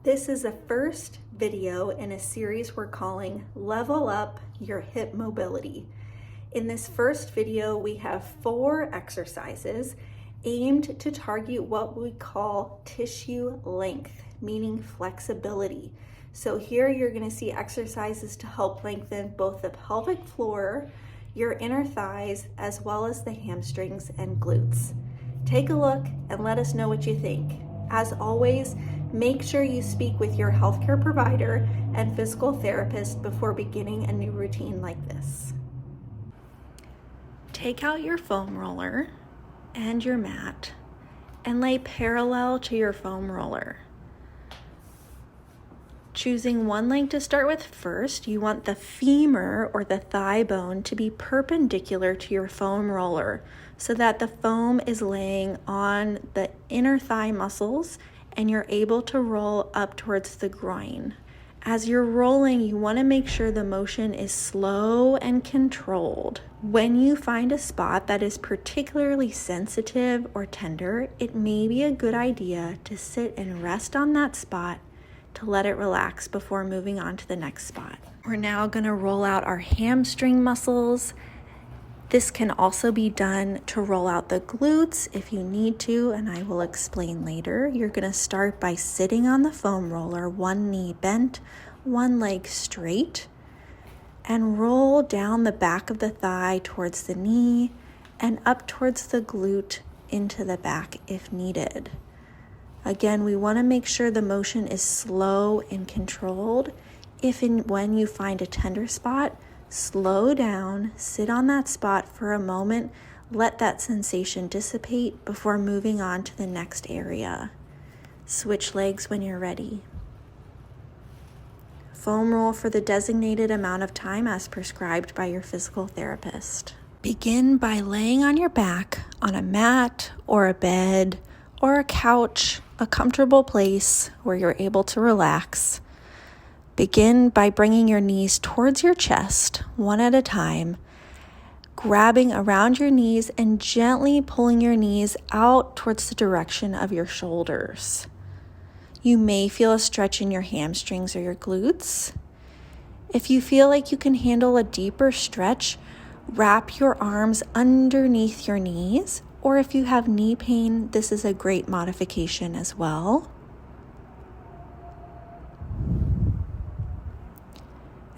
This is the first video in a series we're calling Level Up Your Hip Mobility. In this first video, we have 4 exercises aimed to target what we call tissue length, meaning flexibility. So here you're going to see exercises to help lengthen both the pelvic floor, your inner thighs, as well as the hamstrings and glutes. Take a look and let us know what you think. As always, make sure you speak with your healthcare provider and physical therapist before beginning a new routine like this. Take out your foam roller and your mat and lay parallel to your foam roller. Choosing one leg to start with first, you want the femur or the thigh bone to be perpendicular to your foam roller so that the foam is laying on the inner thigh muscles and you're able to roll up towards the groin. As you're rolling, you want to make sure the motion is slow and controlled. When you find a spot that is particularly sensitive or tender, it may be a good idea to sit and rest on that spot to let it relax before moving on to the next spot. We're now going to roll out our hamstring muscles. This can also be done to roll out the glutes if you need to, and I will explain later. You're going to start by sitting on the foam roller, one knee bent, one leg straight, and roll down the back of the thigh towards the knee and up towards the glute into the back if needed. Again, we want to make sure the motion is slow and controlled. If and when you find a tender spot, slow down, sit on that spot for a moment, let that sensation dissipate before moving on to the next area. Switch legs when you're ready. Foam roll for the designated amount of time as prescribed by your physical therapist. Begin by laying on your back on a mat or a bed or a couch, a comfortable place where you're able to relax. Begin by bringing your knees towards your chest, one at a time, grabbing around your knees and gently pulling your knees out towards the direction of your shoulders. You may feel a stretch in your hamstrings or your glutes. If you feel like you can handle a deeper stretch, wrap your arms underneath your knees, or if you have knee pain, this is a great modification as well.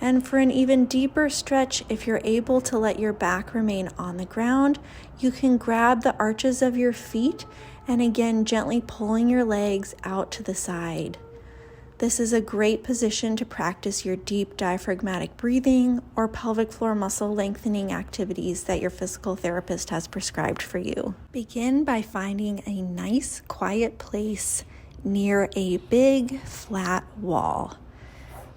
And for an even deeper stretch, if you're able to let your back remain on the ground, you can grab the arches of your feet and again gently pulling your legs out to the side. This is a great position to practice your deep diaphragmatic breathing or pelvic floor muscle lengthening activities that your physical therapist has prescribed for you. Begin by finding a nice, quiet place near a big, flat wall.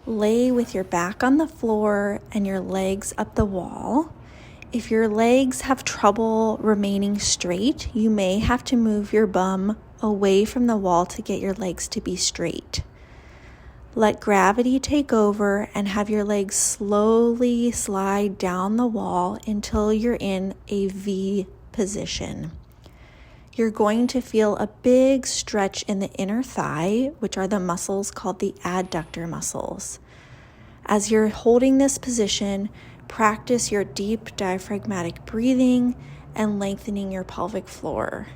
Lay with your back on the floor and your legs up the wall. If your legs have trouble remaining straight, you may have to move your bum away from the wall to get your legs to be straight. Let gravity take over and have your legs slowly slide down the wall until you're in a V position. You're going to feel a big stretch in the inner thigh, which are the muscles called the adductor muscles. As you're holding this position, practice your deep diaphragmatic breathing and lengthening your pelvic floor.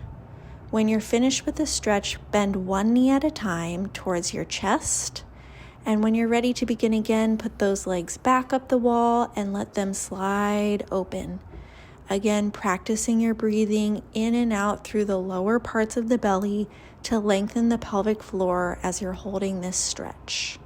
When you're finished with the stretch, bend one knee at a time towards your chest. And when you're ready to begin again, put those legs back up the wall and let them slide open. Again, practicing your breathing in and out through the lower parts of the belly to lengthen the pelvic floor as you're holding this stretch.